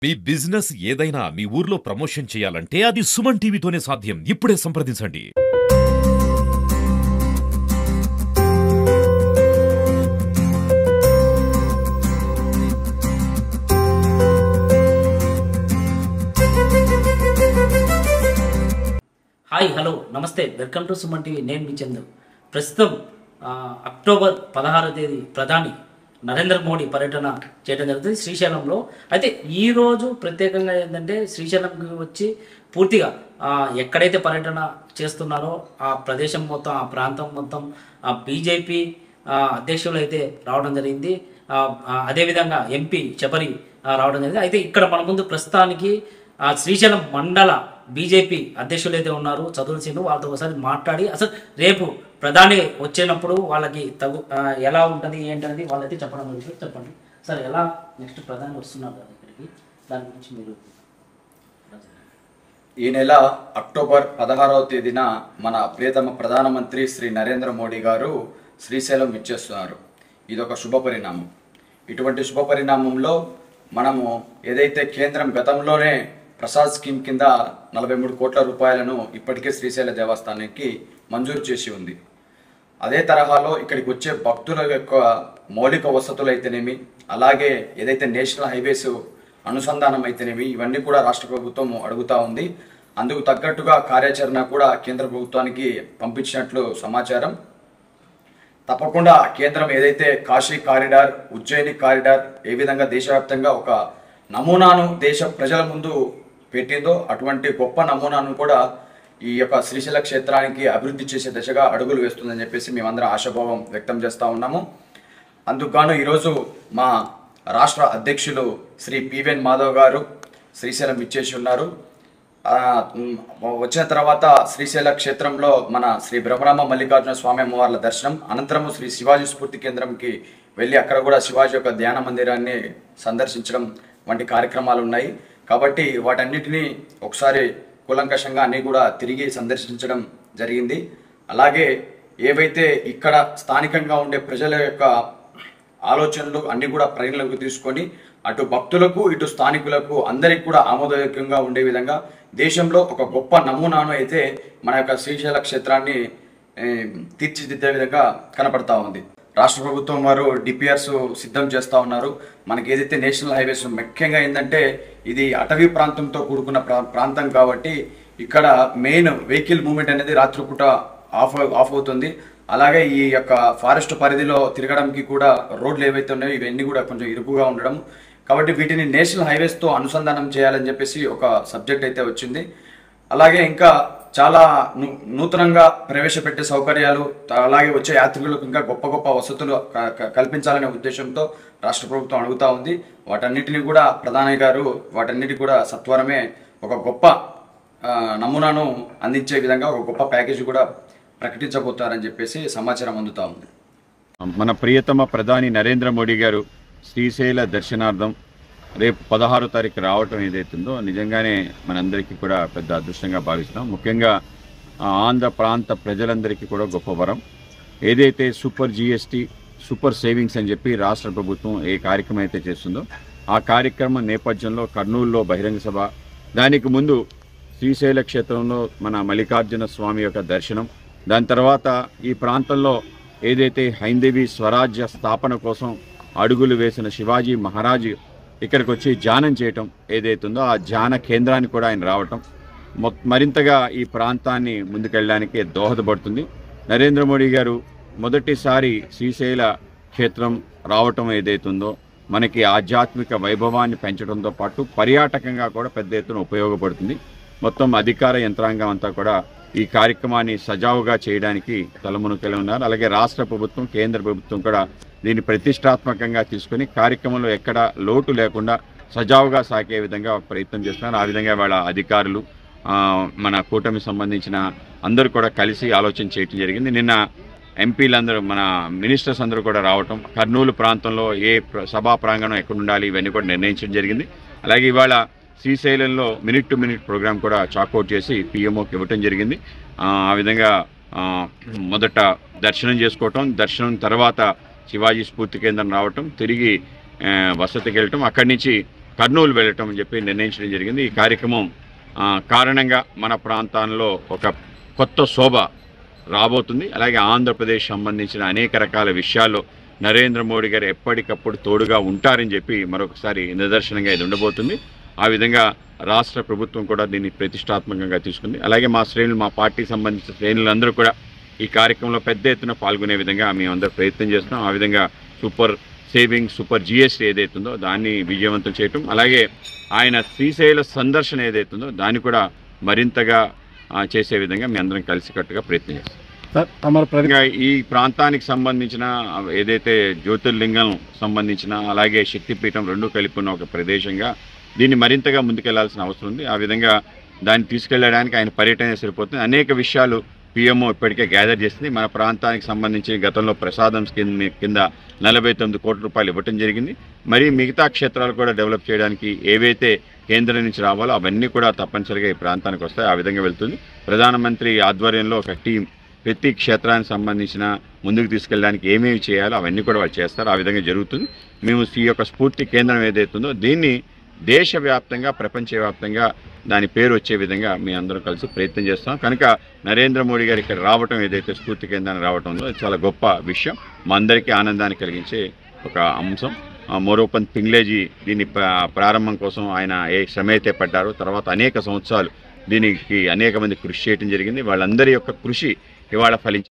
మీ business ఏదైనా మీ ఊర్లో promotion చేయాలంటే అది సుమన్ టీవీతోనే సాధ్యం. ఇప్పుడే సంప్రదించండి. హాయ్ హలో నమస్తే, వెల్కమ్ టు సుమన్ టీవీ. నేను మీ చందు. ప్రస్తుతం అక్టోబర్ 16వ తేదీ ప్రధాని నరేంద్ర మోడీ పర్యటన చేయడం జరుగుతుంది శ్రీశైలంలో. అయితే ఈరోజు ప్రత్యేకంగా ఏంటంటే శ్రీశైలంకి వచ్చి పూర్తిగా ఎక్కడైతే పర్యటన చేస్తున్నారో ఆ ప్రదేశం మొత్తం, ఆ ప్రాంతం మొత్తం బీజేపీ అధ్యక్షులు అయితే రావడం జరిగింది. అదేవిధంగా ఎంపీ శబరి రావడం జరిగింది. అయితే ఇక్కడ మన ముందు ప్రస్తుతానికి శ్రీశైలం మండల బీజేపీ అధ్యక్షులు అయితే ఉన్నారు, చదువుల సింగ్. వాళ్ళతో ఒకసారి మాట్లాడి అసలు రేపు ప్రధాని వచ్చినప్పుడు వాళ్ళకి ఎలా ఉంటుంది ఏంటనేది వాళ్ళైతే చెప్పడం జరుగుతుంది. చెప్పండి సార్, ఎలా నెక్స్ట్ ప్రధాని వస్తున్నారు కదా ఇక్కడికి, దాని గురించి మీరు. ఈ నెల అక్టోబర్ 16వ తేదీన మన ప్రియతమ ప్రధానమంత్రి శ్రీ నరేంద్ర మోడీ గారు శ్రీశైలం ఇచ్చేస్తున్నారు. ఇదొక శుభ పరిణామం. ఇటువంటి శుభ పరిణామంలో మనము ఏదైతే కేంద్రం గతంలోనే ప్రసాద్ స్కీమ్ కింద 43 కోట్ల రూపాయలను ఇప్పటికే శ్రీశైల దేవస్థానానికి మంజూరు చేసి ఉంది. అదే తరహాలో ఇక్కడికి వచ్చే భక్తుల యొక్క మౌలిక వసతులు అయితేనేమి, అలాగే ఏదైతే నేషనల్ హైవేస్ అనుసంధానం అయితేనేమి, ఇవన్నీ కూడా రాష్ట్ర ప్రభుత్వం అడుగుతూ ఉంది. అందుకు తగ్గట్టుగా కార్యాచరణ కూడా కేంద్ర ప్రభుత్వానికి పంపించినట్లు సమాచారం. తప్పకుండా కేంద్రం ఏదైతే కాశీ కారిడార్, ఉజ్జయిని కారిడార్ ఏ విధంగా దేశవ్యాప్తంగా ఒక నమూనాను దేశ ప్రజల ముందు పెట్టిందో అటువంటి గొప్ప నమూనాను కూడా ఈ యొక్క శ్రీశైల క్షేత్రానికి అభివృద్ధి చేసే దిశగా అడుగులు వేస్తుందని చెప్పేసి మేమందరం ఆశాభావం వ్యక్తం చేస్తూ ఉన్నాము. అందుకుగాను ఈరోజు మా రాష్ట్ర అధ్యక్షులు శ్రీ పివిఎన్ మాధవ్ గారు శ్రీశైలం ఇచ్చేసి ఉన్నారు. వచ్చిన తర్వాత శ్రీశైల క్షేత్రంలో మన శ్రీ బ్రహ్మరామ మల్లికార్జున స్వామి అమ్మవార్ల దర్శనం అనంతరము శ్రీ శివాజీ స్ఫూర్తి కేంద్రంకి వెళ్ళి అక్కడ కూడా శివాజీ యొక్క ధ్యాన మందిరాన్ని సందర్శించడం వంటి కార్యక్రమాలు ఉన్నాయి. కాబట్టి వాటన్నిటినీ ఒకసారి కూలంకషంగా అన్నీ కూడా తిరిగి సందర్శించడం జరిగింది. అలాగే ఏవైతే ఇక్కడ స్థానికంగా ఉండే ప్రజల యొక్క ఆలోచనలు అన్నీ కూడా పరిగణలోకి తీసుకొని అటు భక్తులకు ఇటు స్థానికులకు అందరికి కూడా ఆమోదయోగ్యంగా ఉండే విధంగా దేశంలో ఒక గొప్ప నమూనాను అయితే మన యొక్క శ్రీశైల క్షేత్రాన్ని తీర్చిదిద్దే విధంగా కనపడతా ఉంది. రాష్ట్ర ప్రభుత్వం వారు డిపిఆర్స్ సిద్ధం చేస్తూ ఉన్నారు. మనకి ఏదైతే నేషనల్ హైవేస్ ముఖ్యంగా ఏంటంటే ఇది అటవీ ప్రాంతంతో కూడుకున్న ప్రాంతం కాబట్టి ఇక్కడ మెయిన్ వెహికల్ మూవ్మెంట్ అనేది రాత్రిపూట ఆఫ్ అవుతుంది. అలాగే ఈ యొక్క ఫారెస్ట్ పరిధిలో తిరగడానికి కూడా రోడ్లు ఏవైతే ఉన్నాయో ఇవన్నీ కూడా కొంచెం ఇరుకుగా ఉండడం, కాబట్టి వీటిని నేషనల్ హైవేస్తో అనుసంధానం చేయాలని చెప్పేసి ఒక సబ్జెక్ట్ అయితే వచ్చింది. అలాగే ఇంకా చాలా నూతనంగా ప్రవేశపెట్టే సౌకర్యాలు, అలాగే వచ్చే యాత్రికులకు ఇంకా గొప్ప గొప్ప వసతులు కల్పించాలనే ఉద్దేశంతో రాష్ట్ర ప్రభుత్వం అడుగుతూ ఉంది. వాటన్నిటిని కూడా ప్రధాని గారు వాటన్నిటి కూడా సత్వరమే ఒక గొప్ప నమూనాను అందించే విధంగా ఒక గొప్ప ప్యాకేజీ కూడా ప్రకటించబోతారని చెప్పేసి సమాచారం అందుతూ ఉంది. మన ప్రియతమ ప్రధాని నరేంద్ర మోడీ గారు శ్రీశైల దర్శనార్థం రేపు 16వ తారీఖు రావటం ఏదైతుందో నిజంగానే మనందరికీ కూడా పెద్ద అదృష్టంగా భావిస్తున్నాం. ముఖ్యంగా ఆంధ్ర ప్రాంత ప్రజలందరికీ కూడా గొప్ప వరం. ఏదైతే సూపర్ జిఎస్టీ, సూపర్ సేవింగ్స్ అని చెప్పి రాష్ట్ర ప్రభుత్వం ఏ కార్యక్రమం అయితే చేస్తుందో ఆ కార్యక్రమం నేపథ్యంలో కర్నూలులో బహిరంగ సభ, దానికి ముందు శ్రీశైల క్షేత్రంలో మన మల్లికార్జున స్వామి యొక్క దర్శనం, దాని తర్వాత ఈ ప్రాంతంలో ఏదైతే హైందవీ స్వరాజ్య స్థాపన కోసం అడుగులు వేసిన శివాజీ మహారాజు ఇక్కడికి వచ్చి ధ్యానం చేయటం ఏదైతుందో ఆ ధ్యాన కేంద్రానికి కూడా ఆయన రావటం మరింతగా ఈ ప్రాంతాన్ని ముందుకెళ్ళడానికి దోహదపడుతుంది. నరేంద్ర మోడీ గారు మొదటిసారి శ్రీశైల క్షేత్రం రావటం ఏదైతుందో మనకి ఆధ్యాత్మిక వైభవాన్ని పెంచడంతో పాటు పర్యాటకంగా కూడా పెద్ద ఎత్తున ఉపయోగపడుతుంది. మొత్తం అధికార యంత్రాంగం అంతా కూడా ఈ కార్యక్రమాన్ని సజావుగా చేయడానికి తలమునకలు ఉన్నారు. అలాగే రాష్ట్ర ప్రభుత్వం, కేంద్ర ప్రభుత్వం కూడా దీన్ని ప్రతిష్టాత్మకంగా తీసుకుని కార్యక్రమంలో ఎక్కడ లోటు లేకుండా సజావుగా సాగే విధంగా ప్రయత్నం చేస్తున్నారు. ఆ విధంగా వాళ్ళ అధికారులు, మన కూటమి సంబంధించిన అందరూ కూడా కలిసి ఆలోచన చేయడం జరిగింది. నిన్న ఎంపీలందరూ, మన మినిస్టర్స్ అందరూ కూడా రావటం, కర్నూలు ప్రాంతంలో ఏ సభా ప్రాంగణం ఎక్కడ ఉండాలి ఇవన్నీ కూడా నిర్ణయించడం జరిగింది. అలాగే ఇవాళ శ్రీశైలంలో మినిట్ టు మినిట్ ప్రోగ్రాం కూడా చాకౌట్ చేసి పిఎంఓకి ఇవ్వటం జరిగింది. ఆ విధంగా మొదట దర్శనం చేసుకోవటం, దర్శనం తర్వాత శివాజీ స్ఫూర్తి కేంద్రం రావటం, తిరిగి వసతికి వెళ్ళటం, అక్కడి నుంచి కర్నూలు వెళ్ళటం అని చెప్పి నిర్ణయించడం జరిగింది. ఈ కార్యక్రమం కారణంగా మన ప్రాంతాల్లో ఒక కొత్త శోభ రాబోతుంది. అలాగే ఆంధ్రప్రదేశ్ సంబంధించిన అనేక రకాల విషయాల్లో నరేంద్ర మోడీ గారు ఎప్పటికప్పుడు తోడుగా ఉంటారని చెప్పి మరొకసారి నిదర్శనంగా ఇది ఉండబోతుంది. ఆ విధంగా రాష్ట్ర ప్రభుత్వం కూడా దీన్ని ప్రతిష్టాత్మకంగా తీసుకుంది. అలాగే మా శ్రేణులు, మా పార్టీకి సంబంధించిన శ్రేణులందరూ కూడా ఈ కార్యక్రమంలో పెద్ద ఎత్తున పాల్గొనే విధంగా మేమందరూ ప్రయత్నం చేస్తున్నాం. ఆ విధంగా సూపర్ సేవింగ్, సూపర్ జిఎస్టీ ఏదైతుందో దాన్ని విజయవంతం చేయటం, అలాగే ఆయన శ్రీశైల సందర్శన ఏదైతుందో దాన్ని కూడా మరింతగా చేసే విధంగా మీ అందరం కలిసికట్టుగా ప్రయత్నం చేస్తాం. ఈ ప్రాంతానికి సంబంధించిన ఏదైతే జ్యోతిర్లింగం సంబంధించిన అలాగే శక్తిపీఠం రెండు కలిపి ఉన్న ఒక ప్రదేశంగా దీన్ని మరింతగా ముందుకెళ్లాల్సిన అవసరం ఉంది. ఆ విధంగా దాన్ని తీసుకెళ్లడానికి ఆయన పర్యటన సరిపోతుంది. అనేక విషయాలు పిఎంఓ ఇప్పటికే గ్యాదర్ చేసింది. మన ప్రాంతానికి సంబంధించి గతంలో ప్రసాదం స్కీమ్ కింద 49 కోట్ల రూపాయలు ఇవ్వటం జరిగింది. మరి మిగతా క్షేత్రాలు కూడా డెవలప్ చేయడానికి ఏవైతే కేంద్రం నుంచి రావాలో అవన్నీ కూడా తప్పనిసరిగా ఈ ప్రాంతానికి వస్తాయి. ఆ విధంగా వెళ్తుంది. ప్రధానమంత్రి ఆధ్వర్యంలో ఒక టీం ప్రతి క్షేత్రానికి సంబంధించిన ముందుకు తీసుకెళ్ళడానికి ఏమేమి చేయాలో అవన్నీ కూడా వాళ్ళు చేస్తారు. ఆ విధంగా జరుగుతుంది. మేము ఈ యొక్క స్ఫూర్తి కేంద్రం ఏదైతుందో దీన్ని దేశవ్యాప్తంగా, ప్రపంచవ్యాప్తంగా దాని పేరు వచ్చే విధంగా మీ అందరం కలిసి ప్రయత్నం చేస్తాం. కనుక నరేంద్ర మోడీ గారు ఇక్కడ రావటం, ఏదైతే స్ఫూర్తి కేంద్రానికి రావటం ఉందో చాలా గొప్ప విషయం, మా అందరికీ ఆనందాన్ని కలిగించే ఒక అంశం. మోరోపంత్ పింగ్లేజీ దీని ప్రారంభం కోసం ఆయన ఏ శ్రమ అయితే పడ్డారో, తర్వాత అనేక సంవత్సరాలు దీనికి అనేక మంది కృషి చేయడం జరిగింది. వాళ్ళందరి యొక్క కృషి ఇవాళ ఫలించి